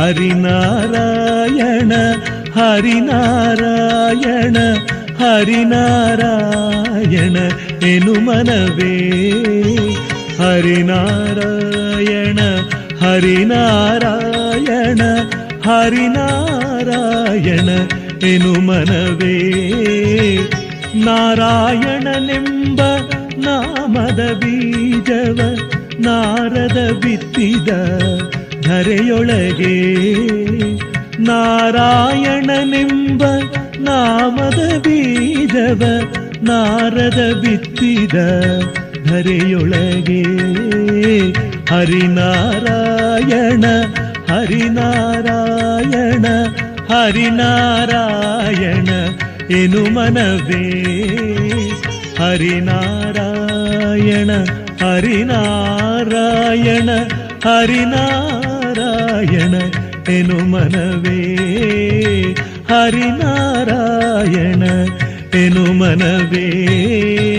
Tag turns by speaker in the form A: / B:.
A: ಹರಿನಾರಾಯಣ ಹರಿನಾರಾಯಣ ಹರಿನಾರಾಯಣ ಎನು ಮನವೇ. ಹರಿನಾರಾಯಣ ಹರಿನಾರಾಯಣ ಹರಿನಾರಾಯಣ ಎನು ಮನವೇ. ನಾರಾಯಣನೆಂಬ ನಾಮದ ಬೀಜವ ನಾರದ ಬಿತ್ತಿದ ಧರೆಯೊಳಗೆ. ನಾರಾಯಣನೆಂಬ ನಾಮದ ಬೀಜವ ನಾರದ ಬಿತ್ತಿದ ಧರೆಯೊಳಗೆ. ಹರಿನಾರಾಯಣ ಹರಿನಾರಾಯಣ ಹರಿನಾರಾಯಣ ಎನು ಮನವೇ. ಹರಿನಾರಾಯಣ ಹರಿನಾರಾಯಣ ಹರಿನಾರಾಯಣ ಎನು ಮನವೇ. ಹರಿನಾರಾಯಣ ಎನು ಮನವೇ.